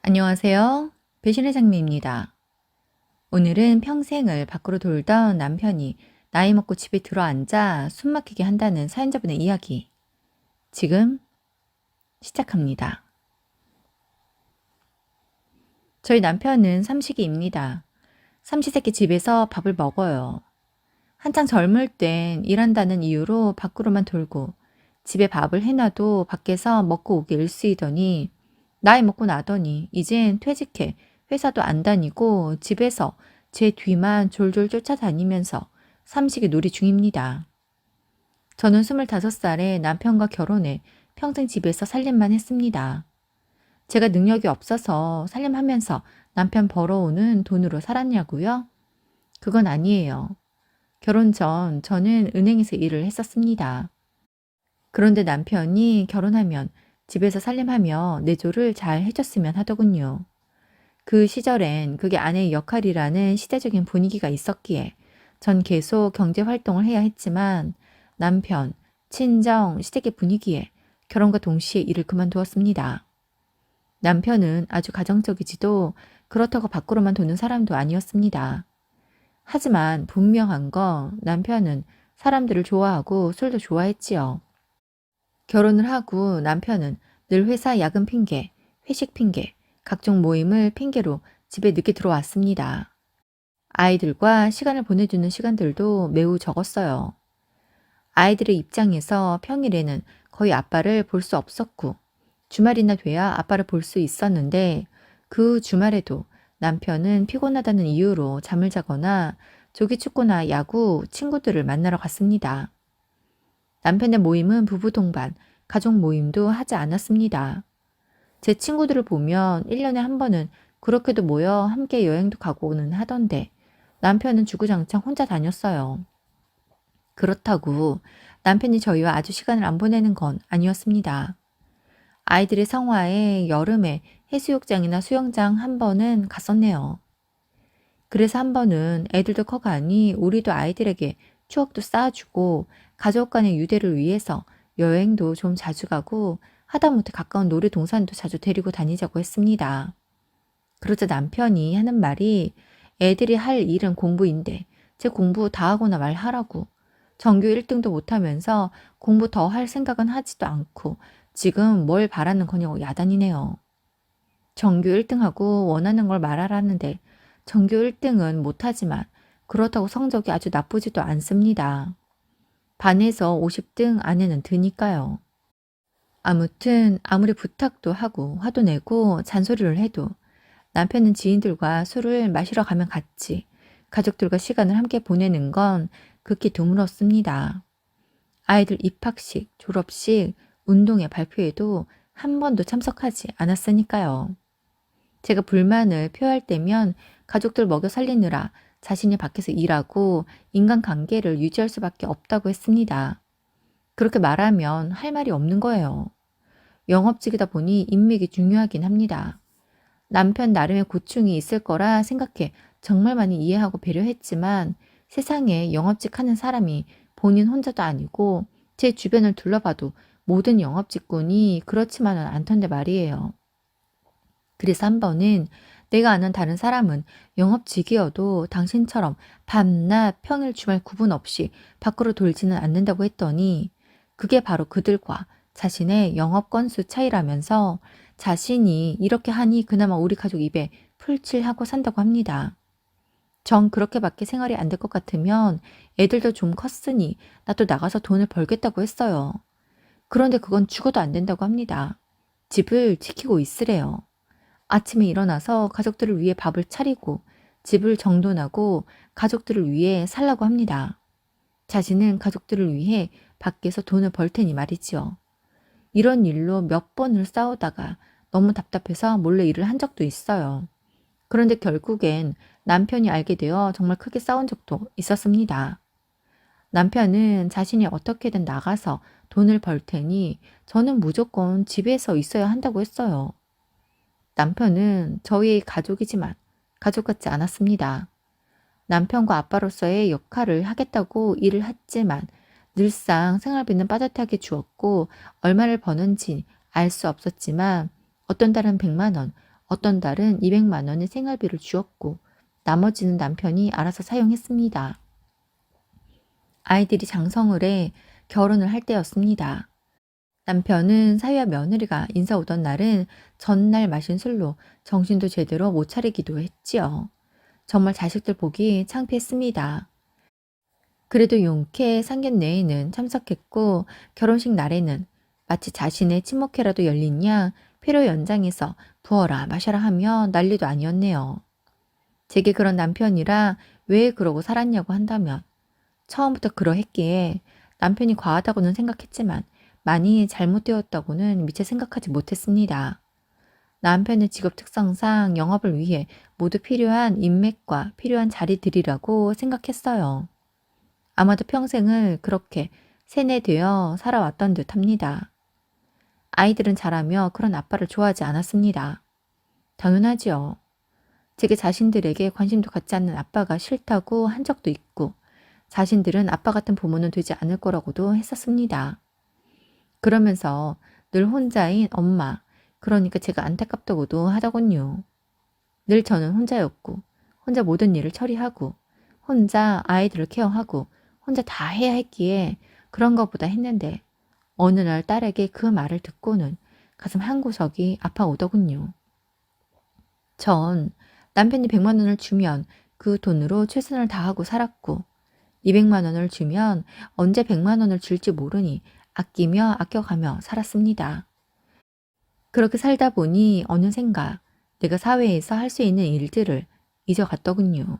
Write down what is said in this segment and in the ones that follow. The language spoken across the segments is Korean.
안녕하세요. 배신의 장미입니다. 오늘은 평생을 밖으로 돌던 남편이 나이 먹고 집에 들어앉아 숨 막히게 한다는 사연자분의 이야기. 지금 시작합니다. 저희 남편은 삼식이입니다. 삼시세끼 집에서 밥을 먹어요. 한창 젊을 땐 일한다는 이유로 밖으로만 돌고 집에 밥을 해놔도 밖에서 먹고 오기 일쑤이더니 나이 먹고 나더니 이젠 퇴직해 회사도 안 다니고 집에서 제 뒤만 졸졸 쫓아다니면서 삼식이 놀이 중입니다. 저는 25살에 남편과 결혼해 평생 집에서 살림만 했습니다. 제가 능력이 없어서 살림하면서 남편 벌어오는 돈으로 살았냐고요? 그건 아니에요. 결혼 전 저는 은행에서 일을 했었습니다. 그런데 남편이 결혼하면 집에서 살림하며 내조를 잘 해줬으면 하더군요. 그 시절엔 그게 아내의 역할이라는 시대적인 분위기가 있었기에 전 계속 경제 활동을 해야 했지만 남편, 친정, 시댁의 분위기에 결혼과 동시에 일을 그만두었습니다. 남편은 아주 가정적이지도 그렇다고 밖으로만 도는 사람도 아니었습니다. 하지만 분명한 건 남편은 사람들을 좋아하고 술도 좋아했지요. 결혼을 하고 남편은 늘 회사 야근 핑계, 회식 핑계, 각종 모임을 핑계로 집에 늦게 들어왔습니다. 아이들과 시간을 보내주는 시간들도 매우 적었어요. 아이들의 입장에서 평일에는 거의 아빠를 볼 수 없었고 주말이나 돼야 아빠를 볼 수 있었는데 그 주말에도 남편은 피곤하다는 이유로 잠을 자거나 조기축구나 야구, 친구들을 만나러 갔습니다. 남편의 모임은 부부 동반, 가족 모임도 하지 않았습니다. 제 친구들을 보면 1년에 한 번은 그렇게도 모여 함께 여행도 가고는 하던데 남편은 주구장창 혼자 다녔어요. 그렇다고 남편이 저희와 아주 시간을 안 보내는 건 아니었습니다. 아이들의 성화에 여름에 해수욕장이나 수영장 한 번은 갔었네요. 그래서 한 번은 애들도 커가니 우리도 아이들에게 추억도 쌓아주고 가족 간의 유대를 위해서 여행도 좀 자주 가고 하다못해 가까운 놀이동산도 자주 데리고 다니자고 했습니다. 그러자 남편이 하는 말이 애들이 할 일은 공부인데 제 공부 다 하고나 말하라고 전교 1등도 못하면서 공부 더 할 생각은 하지도 않고 지금 뭘 바라는 거냐고 야단이네요. 전교 1등하고 원하는 걸 말하라는데 전교 1등은 못하지만 그렇다고 성적이 아주 나쁘지도 않습니다. 반에서 50등 안에는 드니까요. 아무튼 아무리 부탁도 하고 화도 내고 잔소리를 해도 남편은 지인들과 술을 마시러 가면 갔지 가족들과 시간을 함께 보내는 건 극히 드물었습니다. 아이들 입학식, 졸업식, 운동회 발표에도 한 번도 참석하지 않았으니까요. 제가 불만을 표할 때면 가족들 먹여 살리느라 자신이 밖에서 일하고 인간관계를 유지할 수밖에 없다고 했습니다. 그렇게 말하면 할 말이 없는 거예요. 영업직이다 보니 인맥이 중요하긴 합니다. 남편 나름의 고충이 있을 거라 생각해 정말 많이 이해하고 배려했지만 세상에 영업직 하는 사람이 본인 혼자도 아니고 제 주변을 둘러봐도 모든 영업직군이 그렇지만은 않던데 말이에요. 그래서 한 번은 내가 아는 다른 사람은 영업직이어도 당신처럼 밤낮 평일 주말 구분 없이 밖으로 돌지는 않는다고 했더니 그게 바로 그들과 자신의 영업 건수 차이라면서 자신이 이렇게 하니 그나마 우리 가족 입에 풀칠하고 산다고 합니다. 정 그렇게밖에 생활이 안 될 것 같으면 애들도 좀 컸으니 나도 나가서 돈을 벌겠다고 했어요. 그런데 그건 죽어도 안 된다고 합니다. 집을 지키고 있으래요. 아침에 일어나서 가족들을 위해 밥을 차리고 집을 정돈하고 가족들을 위해 살라고 합니다. 자신은 가족들을 위해 밖에서 돈을 벌 테니 말이지요. 이런 일로 몇 번을 싸우다가 너무 답답해서 몰래 일을 한 적도 있어요. 그런데 결국엔 남편이 알게 되어 정말 크게 싸운 적도 있었습니다. 남편은 자신이 어떻게든 나가서 돈을 벌 테니 저는 무조건 집에서 있어야 한다고 했어요. 남편은 저희의 가족이지만 가족 같지 않았습니다. 남편과 아빠로서의 역할을 하겠다고 일을 했지만 늘상 생활비는 빠듯하게 주었고 얼마를 버는지 알 수 없었지만 어떤 달은 100만 원, 어떤 달은 200만 원의 생활비를 주었고 나머지는 남편이 알아서 사용했습니다. 아이들이 장성을 해 결혼을 할 때였습니다. 남편은 사위와 며느리가 인사 오던 날은 전날 마신 술로 정신도 제대로 못 차리기도 했지요. 정말 자식들 보기 창피했습니다. 그래도 용케 상견례에는 참석했고 결혼식 날에는 마치 자신의 친목회라도 열린 양 필요 연장해서 부어라 마셔라 하며 난리도 아니었네요. 제게 그런 남편이라 왜 그러고 살았냐고 한다면 처음부터 그러했기에 남편이 과하다고는 생각했지만 많이 잘못되었다고는 미처 생각하지 못했습니다. 남편의 직업 특성상 영업을 위해 모두 필요한 인맥과 필요한 자리들이라고 생각했어요. 아마도 평생을 그렇게 세뇌되어 살아왔던 듯 합니다. 아이들은 자라며 그런 아빠를 좋아하지 않았습니다. 당연하지요. 제게 자신들에게 관심도 갖지 않는 아빠가 싫다고 한 적도 있고 자신들은 아빠 같은 부모는 되지 않을 거라고도 했었습니다. 그러면서 늘 혼자인 엄마, 그러니까 제가 안타깝다고도 하더군요. 늘 저는 혼자였고 혼자 모든 일을 처리하고 혼자 아이들을 케어하고 혼자 다 해야 했기에 그런 것보다 했는데 어느 날 딸에게 그 말을 듣고는 가슴 한구석이 아파오더군요. 전 남편이 100만 원을 주면 그 돈으로 최선을 다하고 살았고 200만 원을 주면 언제 100만 원을 줄지 모르니 아끼며 아껴가며 살았습니다. 그렇게 살다 보니 어느샌가 내가 사회에서 할 수 있는 일들을 잊어갔더군요.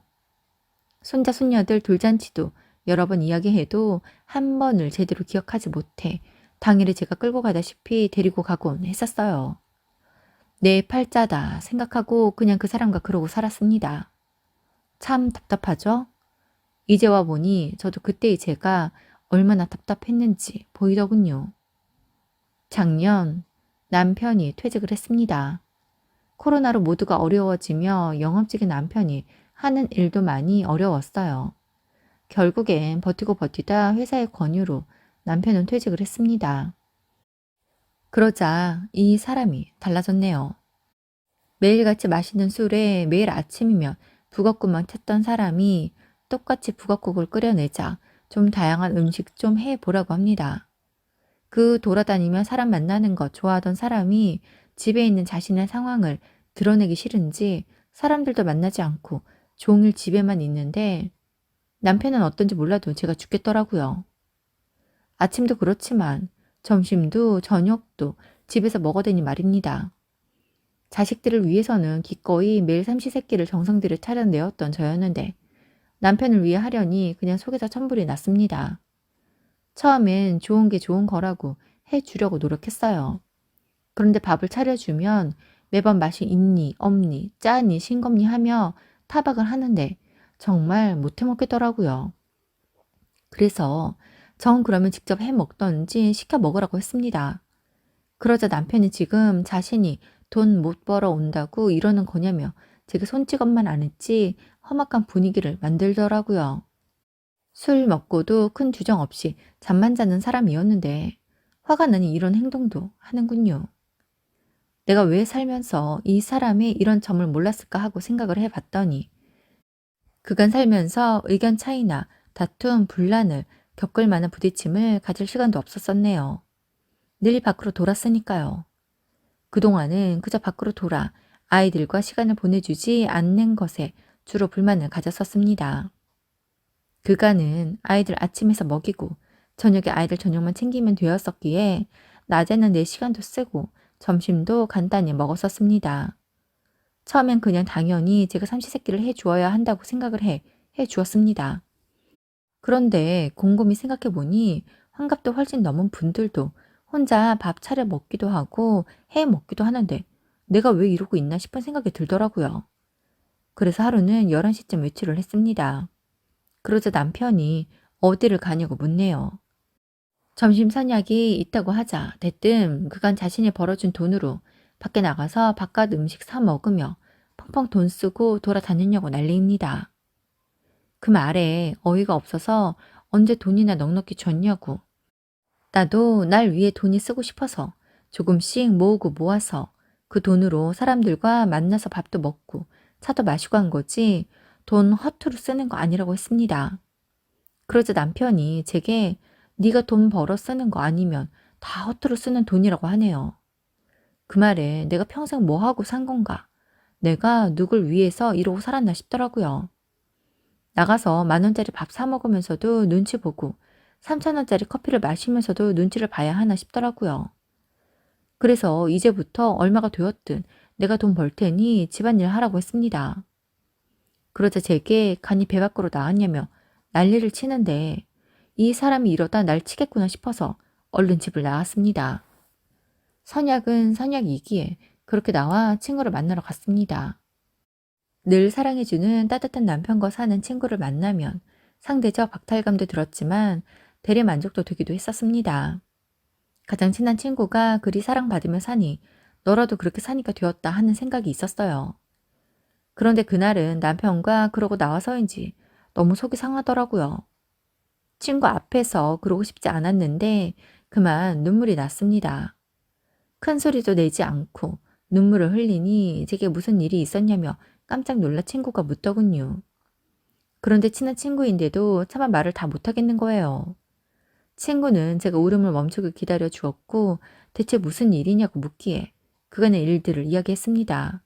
손자 손녀들 돌잔치도 여러 번 이야기해도 한 번을 제대로 기억하지 못해 당일에 제가 끌고 가다시피 데리고 가곤 했었어요. 내 팔자다 생각하고 그냥 그 사람과 그러고 살았습니다. 참 답답하죠? 이제 와 보니 저도 그때의 제가 얼마나 답답했는지 보이더군요. 작년 남편이 퇴직을 했습니다. 코로나로 모두가 어려워지며 영업직인 남편이 하는 일도 많이 어려웠어요. 결국엔 버티고 버티다 회사의 권유로 남편은 퇴직을 했습니다. 그러자 이 사람이 달라졌네요. 매일같이 마시는 술에 매일 아침이면 북엇국만 찾던 사람이 똑같이 북엇국을 끓여내자 좀 다양한 음식 좀 해보라고 합니다. 그 돌아다니며 사람 만나는 것 좋아하던 사람이 집에 있는 자신의 상황을 드러내기 싫은지 사람들도 만나지 않고 종일 집에만 있는데 남편은 어떤지 몰라도 제가 죽겠더라고요. 아침도 그렇지만 점심도 저녁도 집에서 먹어대니 말입니다. 자식들을 위해서는 기꺼이 매일 삼시세끼를 정성 들여 차려내었던 저였는데 남편을 위해 하려니 그냥 속에서 천불이 났습니다. 처음엔 좋은 게 좋은 거라고 해주려고 노력했어요. 그런데 밥을 차려주면 매번 맛이 있니 없니 짜니 싱겁니 하며 타박을 하는데 정말 못해 먹겠더라고요. 그래서 정 그러면 직접 해 먹던지 시켜 먹으라고 했습니다. 그러자 남편이 지금 자신이 돈 못 벌어 온다고 이러는 거냐며 제게 손찌검만 안 했지 험악한 분위기를 만들더라고요. 술 먹고도 큰 주정 없이 잠만 자는 사람이었는데 화가 나니 이런 행동도 하는군요. 내가 왜 살면서 이 사람의 이런 점을 몰랐을까 하고 생각을 해봤더니 그간 살면서 의견 차이나 다툼, 분란을 겪을 만한 부딪힘을 가질 시간도 없었었네요. 늘 밖으로 돌았으니까요. 그동안은 그저 밖으로 돌아 아이들과 시간을 보내주지 않는 것에 주로 불만을 가졌었습니다. 그간은 아이들 아침에서 먹이고 저녁에 아이들 저녁만 챙기면 되었었기에 낮에는 내 시간도 쓰고 점심도 간단히 먹었었습니다. 처음엔 그냥 당연히 제가 삼시세끼를 해주어야 한다고 생각을 해주었습니다. 그런데 곰곰이 생각해보니 환갑도 훨씬 넘은 분들도 혼자 밥 차려 먹기도 하고 해 먹기도 하는데 내가 왜 이러고 있나 싶은 생각이 들더라고요. 그래서 하루는 11시쯤 외출을 했습니다. 그러자 남편이 어디를 가냐고 묻네요. 점심 선약이 있다고 하자 대뜸 그간 자신이 벌어준 돈으로 밖에 나가서 바깥 음식 사 먹으며 펑펑 돈 쓰고 돌아다녔냐고 난리입니다. 그 말에 어이가 없어서 언제 돈이나 넉넉히 줬냐고. 나도 날 위해 돈이 쓰고 싶어서 조금씩 모으고 모아서 그 돈으로 사람들과 만나서 밥도 먹고 차도 마시고 한 거지 돈 허투루 쓰는 거 아니라고 했습니다. 그러자 남편이 제게 네가 돈 벌어 쓰는 거 아니면 다 허투루 쓰는 돈이라고 하네요. 그 말에 내가 평생 뭐 하고 산 건가? 내가 누굴 위해서 이러고 살았나 싶더라고요. 나가서 10,000원짜리 밥 사 먹으면서도 눈치 보고 3,000원짜리 커피를 마시면서도 눈치를 봐야 하나 싶더라고요. 그래서 이제부터 얼마가 되었든 내가 돈 벌 테니 집안일 하라고 했습니다. 그러자 제게 간이 배 밖으로 나왔냐며 난리를 치는데 이 사람이 이러다 날 치겠구나 싶어서 얼른 집을 나왔습니다. 선약은 선약이기에 그렇게 나와 친구를 만나러 갔습니다. 늘 사랑해주는 따뜻한 남편과 사는 친구를 만나면 상대적 박탈감도 들었지만 대리 만족도 되기도 했었습니다. 가장 친한 친구가 그리 사랑받으며 사니 너라도 그렇게 사니까 되었다 하는 생각이 있었어요. 그런데 그날은 남편과 그러고 나와서인지 너무 속이 상하더라고요. 친구 앞에서 그러고 싶지 않았는데 그만 눈물이 났습니다. 큰 소리도 내지 않고 눈물을 흘리니 제게 무슨 일이 있었냐며 깜짝 놀라 친구가 묻더군요. 그런데 친한 친구인데도 차마 말을 다 못하겠는 거예요. 친구는 제가 울음을 멈추길 기다려 주었고 대체 무슨 일이냐고 묻기에 그간의 일들을 이야기했습니다.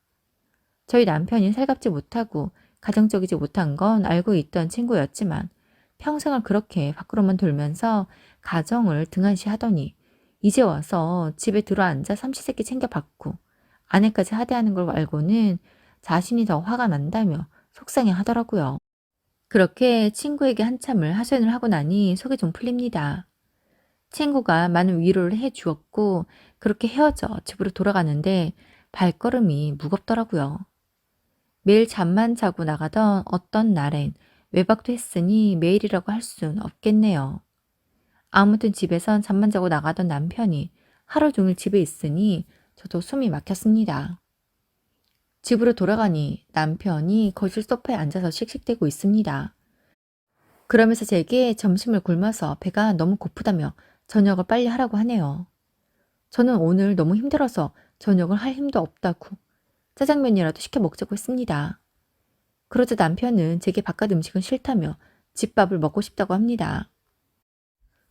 저희 남편이 살갑지 못하고 가정적이지 못한 건 알고 있던 친구였지만 평생을 그렇게 밖으로만 돌면서 가정을 등한시하더니 이제 와서 집에 들어앉아 삼시세끼 챙겨받고 아내까지 하대하는 걸 알고는 자신이 더 화가 난다며 속상해 하더라고요. 그렇게 친구에게 한참을 하소연을 하고 나니 속이 좀 풀립니다. 친구가 많은 위로를 해 주었고 그렇게 헤어져 집으로 돌아가는데 발걸음이 무겁더라고요. 매일 잠만 자고 나가던 어떤 날엔 외박도 했으니 매일이라고 할 순 없겠네요. 아무튼 집에선 잠만 자고 나가던 남편이 하루 종일 집에 있으니 저도 숨이 막혔습니다. 집으로 돌아가니 남편이 거실 소파에 앉아서 씩씩대고 있습니다. 그러면서 제게 점심을 굶어서 배가 너무 고프다며 저녁을 빨리 하라고 하네요. 저는 오늘 너무 힘들어서 저녁을 할 힘도 없다고 짜장면이라도 시켜 먹자고 했습니다. 그러자 남편은 제게 바깥 음식은 싫다며 집밥을 먹고 싶다고 합니다.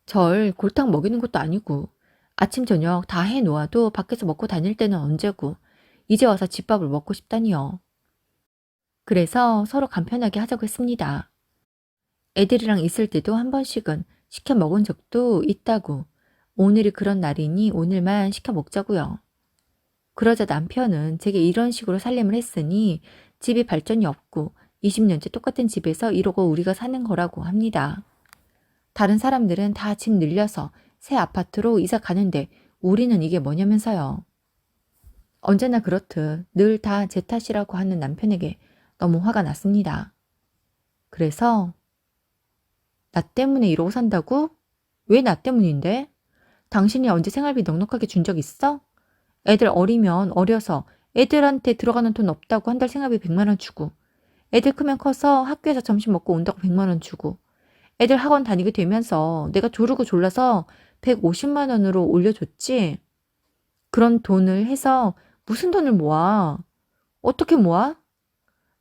절 골탕 먹이는 것도 아니고 아침 저녁 다 해놓아도 밖에서 먹고 다닐 때는 언제고 이제 와서 집밥을 먹고 싶다니요. 그래서 서로 간편하게 하자고 했습니다. 애들이랑 있을 때도 한 번씩은 시켜 먹은 적도 있다고 오늘이 그런 날이니 오늘만 시켜 먹자고요. 그러자 남편은 제게 이런 식으로 살림을 했으니 집이 발전이 없고 20년째 똑같은 집에서 이러고 우리가 사는 거라고 합니다. 다른 사람들은 다 집 늘려서 새 아파트로 이사 가는데 우리는 이게 뭐냐면서요. 언제나 그렇듯 늘 다 제 탓이라고 하는 남편에게 너무 화가 났습니다. 그래서 나 때문에 이러고 산다고? 왜 나 때문인데? 당신이 언제 생활비 넉넉하게 준 적 있어? 애들 어리면 어려서 애들한테 들어가는 돈 없다고 한 달 생활비 100만 원 주고 애들 크면 커서 학교에서 점심 먹고 온다고 100만 원 주고 애들 학원 다니게 되면서 내가 조르고 졸라서 150만 원으로 올려줬지? 그런 돈을 해서 무슨 돈을 모아? 어떻게 모아?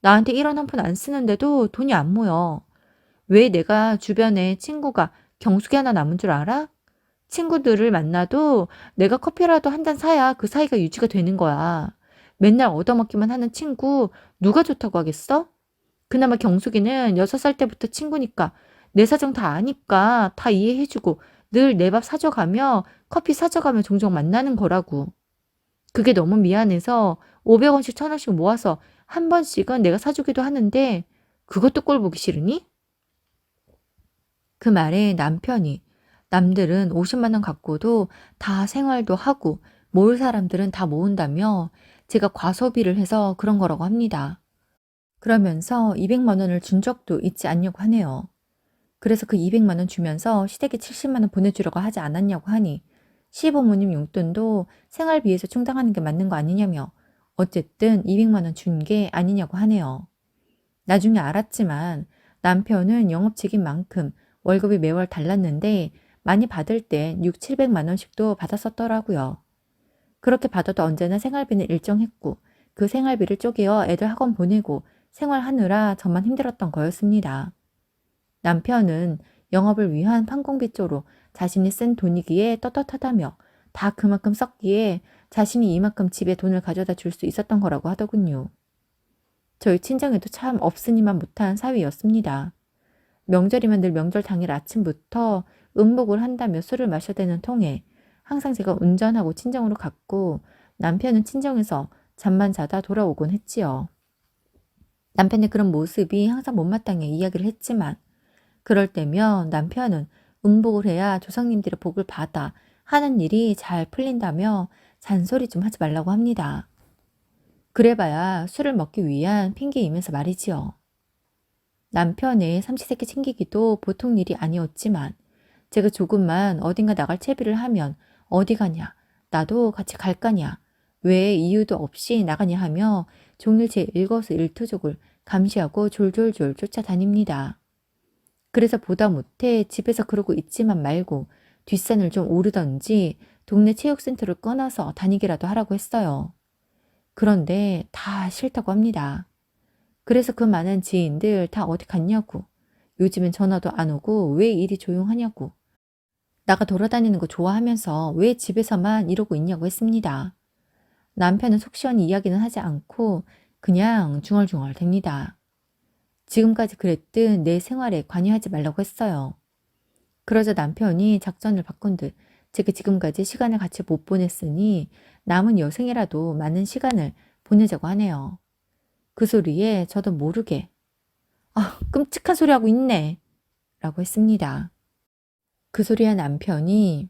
나한테 1원 한 푼 안 쓰는데도 돈이 안 모여. 왜 내가 주변에 친구가 경숙이 하나 남은 줄 알아? 친구들을 만나도 내가 커피라도 한 잔 사야 그 사이가 유지가 되는 거야. 맨날 얻어먹기만 하는 친구 누가 좋다고 하겠어? 그나마 경숙이는 6살 때부터 친구니까 내 사정 다 아니까 다 이해해주고 늘 내 밥 사줘가며 커피 사줘가며 종종 만나는 거라고. 그게 너무 미안해서 500원씩 1,000원씩 모아서 한 번씩은 내가 사주기도 하는데 그것도 꼴 보기 싫으니? 그 말에 남편이 남들은 50만 원 갖고도 다 생활도 하고 모을 사람들은 다 모은다며 제가 과소비를 해서 그런 거라고 합니다. 그러면서 200만 원을 준 적도 있지 않냐고 하네요. 그래서 그 200만 원 주면서 시댁에 70만 원 보내주려고 하지 않았냐고 하니 시부모님 용돈도 생활비에서 충당하는 게 맞는 거 아니냐며 어쨌든 200만 원 준 게 아니냐고 하네요. 나중에 알았지만 남편은 영업직인 만큼 월급이 매월 달랐는데 많이 받을 땐 6, 700만 원씩도 받았었더라고요. 그렇게 받아도 언제나 생활비는 일정했고 그 생활비를 쪼개어 애들 학원 보내고 생활하느라 저만 힘들었던 거였습니다. 남편은 영업을 위한 판공비 쪼로 자신이 쓴 돈이기에 떳떳하다며 다 그만큼 썼기에 자신이 이만큼 집에 돈을 가져다 줄 수 있었던 거라고 하더군요. 저희 친정에도 참 없으니만 못한 사위였습니다. 명절이면 늘 명절 당일 아침부터 음복을 한다며 술을 마셔대는 통에 항상 제가 운전하고 친정으로 갔고 남편은 친정에서 잠만 자다 돌아오곤 했지요. 남편의 그런 모습이 항상 못마땅해 이야기를 했지만 그럴 때면 남편은 음복을 해야 조상님들의 복을 받아 하는 일이 잘 풀린다며 잔소리 좀 하지 말라고 합니다. 그래봐야 술을 먹기 위한 핑계이면서 말이지요. 남편의 삼시세끼 챙기기도 보통 일이 아니었지만 제가 조금만 어딘가 나갈 채비를 하면 어디 가냐, 나도 같이 갈 거냐, 왜 이유도 없이 나가냐 하며 종일 제 일거수일투족을 감시하고 졸졸졸 쫓아다닙니다. 그래서 보다 못해 집에서 그러고 있지만 말고 뒷산을 좀 오르던지 동네 체육센터를 끊어서 다니기라도 하라고 했어요. 그런데 다 싫다고 합니다. 그래서 그 많은 지인들 다 어디 갔냐고, 요즘엔 전화도 안 오고 왜 일이 조용하냐고, 나가 돌아다니는 거 좋아하면서 왜 집에서만 이러고 있냐고 했습니다. 남편은 속 시원히 이야기는 하지 않고 그냥 중얼중얼 댑니다. 지금까지 그랬듯 내 생활에 관여하지 말라고 했어요. 그러자 남편이 작전을 바꾼 듯 제가 지금까지 시간을 같이 못 보냈으니 남은 여생이라도 많은 시간을 보내자고 하네요. 그 소리에 저도 모르게 끔찍한 소리 하고 있네 라고 했습니다. 그 소리에 남편이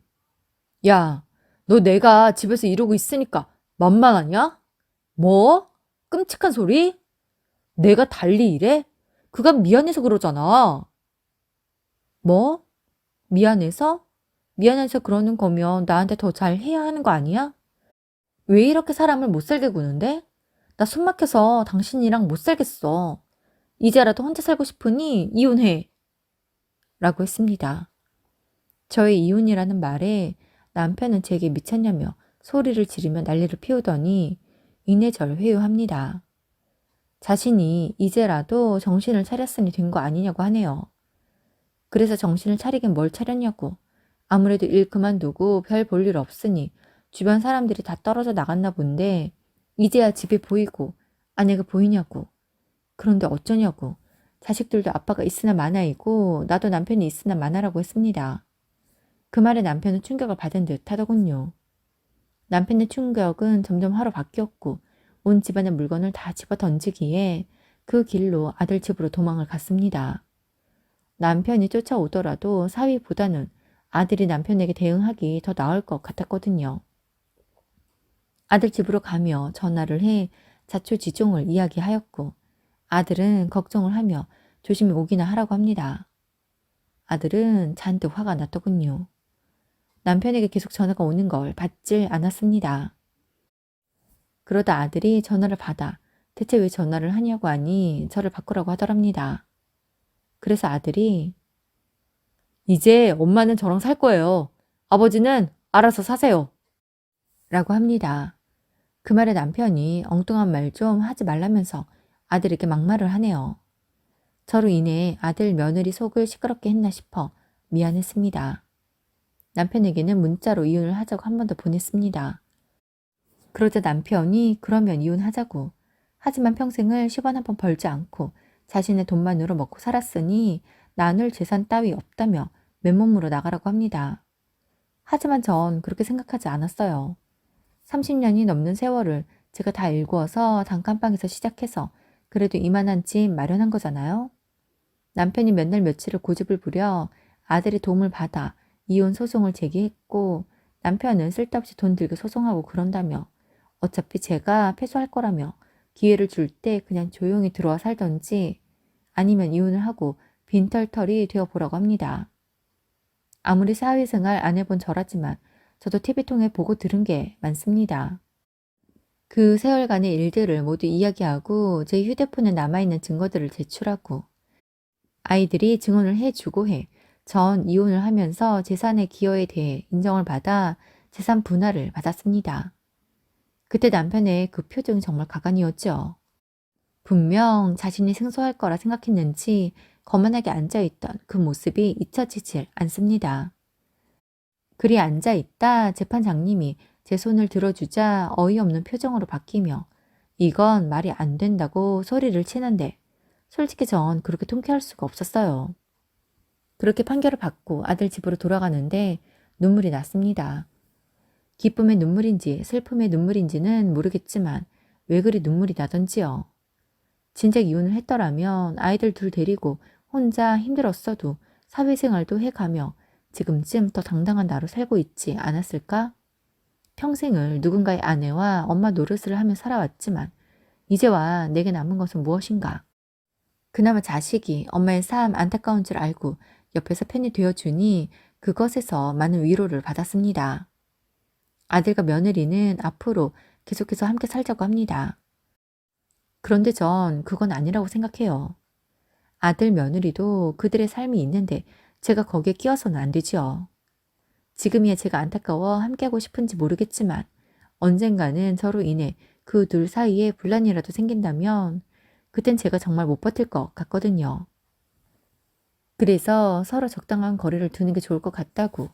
야, 너 내가 집에서 이러고 있으니까 만만하냐? 뭐? 끔찍한 소리? 내가 달리 이래? 그간 미안해서 그러잖아. 뭐? 미안해서? 미안해서 그러는 거면 나한테 더 잘해야 하는 거 아니야? 왜 이렇게 사람을 못 살게 구는데? 나 숨 막혀서 당신이랑 못 살겠어. 이제라도 혼자 살고 싶으니 이혼해. 라고 했습니다. 저의 이혼이라는 말에 남편은 제게 미쳤냐며 소리를 지르며 난리를 피우더니 이내 절 회유합니다. 자신이 이제라도 정신을 차렸으니 된 거 아니냐고 하네요. 그래서 정신을 차리긴 뭘 차렸냐고. 아무래도 일 그만두고 별 볼 일 없으니 주변 사람들이 다 떨어져 나갔나 본데 이제야 집이 보이고 아내가 보이냐고. 그런데 어쩌냐고. 자식들도 아빠가 있으나 마나이고 나도 남편이 있으나 마나라고 했습니다. 그 말에 남편은 충격을 받은 듯 하더군요. 남편의 충격은 점점 화로 바뀌었고 온 집안의 물건을 다 집어 던지기에 그 길로 아들 집으로 도망을 갔습니다. 남편이 쫓아오더라도 사위보다는 아들이 남편에게 대응하기 더 나을 것 같았거든요. 아들 집으로 가며 전화를 해 자초지종을 이야기하였고 아들은 걱정을 하며 조심히 오기나 하라고 합니다. 아들은 잔뜩 화가 났더군요. 남편에게 계속 전화가 오는 걸 받질 않았습니다. 그러다 아들이 전화를 받아 대체 왜 전화를 하냐고 하니 저를 바꾸라고 하더랍니다. 그래서 아들이 이제 엄마는 저랑 살 거예요. 아버지는 알아서 사세요. 라고 합니다. 그 말에 남편이 엉뚱한 말 좀 하지 말라면서 아들에게 막말을 하네요. 저로 인해 아들 며느리 속을 시끄럽게 했나 싶어 미안했습니다. 남편에게는 문자로 이혼을 하자고 한 번 더 보냈습니다. 그러자 남편이 그러면 이혼하자고. 하지만 평생을 10원 한 번 벌지 않고 자신의 돈만으로 먹고 살았으니 나눌 재산 따위 없다며 맨몸으로 나가라고 합니다. 하지만 전 그렇게 생각하지 않았어요. 30년이 넘는 세월을 제가 다 일구어서 단칸방에서 시작해서 그래도 이만한 집 마련한 거잖아요. 남편이 몇 날 며칠을 고집을 부려 아들의 도움을 받아 이혼 소송을 제기했고 남편은 쓸데없이 돈 들게 소송하고 그런다며 어차피 제가 패소할 거라며 기회를 줄 때 그냥 조용히 들어와 살던지 아니면 이혼을 하고 빈털털이 되어보라고 합니다. 아무리 사회생활 안 해본 저라지만 저도 TV 통해 보고 들은 게 많습니다. 그 세월간의 일들을 모두 이야기하고 제 휴대폰에 남아있는 증거들을 제출하고 아이들이 증언을 해주고 전 이혼을 하면서 재산의 기여에 대해 인정을 받아 재산 분할을 받았습니다. 그때 남편의 그 표정이 정말 가관이었죠. 분명 자신이 승소할 거라 생각했는지 거만하게 앉아있던 그 모습이 잊혀지질 않습니다. 그리 앉아있다 재판장님이 제 손을 들어주자 어이없는 표정으로 바뀌며 이건 말이 안 된다고 소리를 치는데 솔직히 전 그렇게 통쾌할 수가 없었어요. 그렇게 판결을 받고 아들 집으로 돌아가는데 눈물이 났습니다. 기쁨의 눈물인지 슬픔의 눈물인지는 모르겠지만 왜 그리 눈물이 나던지요. 진작 이혼을 했더라면 아이들 둘 데리고 혼자 힘들었어도 사회생활도 해가며 지금쯤 더 당당한 나로 살고 있지 않았을까? 평생을 누군가의 아내와 엄마 노릇을 하며 살아왔지만 이제와 내게 남은 것은 무엇인가? 그나마 자식이 엄마의 삶 안타까운 줄 알고 옆에서 편이 되어주니 그것에서 많은 위로를 받았습니다. 아들과 며느리는 앞으로 계속해서 함께 살자고 합니다. 그런데 전 그건 아니라고 생각해요. 아들 며느리도 그들의 삶이 있는데 제가 거기에 끼어서는 안 되지요. 지금이야 제가 안타까워 함께하고 싶은지 모르겠지만 언젠가는 저로 인해 그 둘 사이에 분란이라도 생긴다면 그땐 제가 정말 못 버틸 것 같거든요. 그래서 서로 적당한 거리를 두는 게 좋을 것 같다고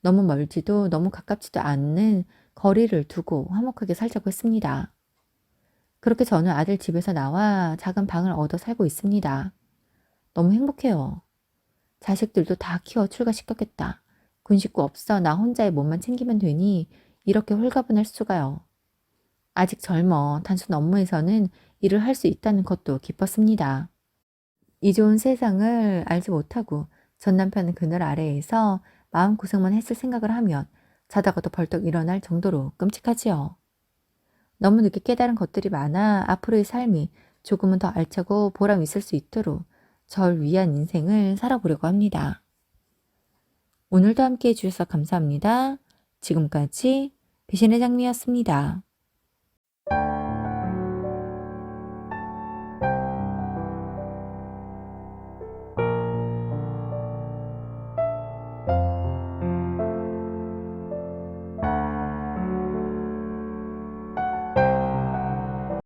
너무 멀지도 너무 가깝지도 않는 거리를 두고 화목하게 살자고 했습니다. 그렇게 저는 아들 집에서 나와 작은 방을 얻어 살고 있습니다. 너무 행복해요. 자식들도 다 키워 출가시켰겠다. 군 식구 없어 나 혼자의 몸만 챙기면 되니 이렇게 홀가분할 수가요. 아직 젊어 단순 업무에서는 일을 할 수 있다는 것도 기뻤습니다. 이 좋은 세상을 알지 못하고 전 남편은 그늘 아래에서 마음고생만 했을 생각을 하면 자다가도 벌떡 일어날 정도로 끔찍하지요. 너무 늦게 깨달은 것들이 많아 앞으로의 삶이 조금은 더 알차고 보람 있을 수 있도록 절 위한 인생을 살아보려고 합니다. 오늘도 함께 해주셔서 감사합니다. 지금까지 배신의 장미였습니다.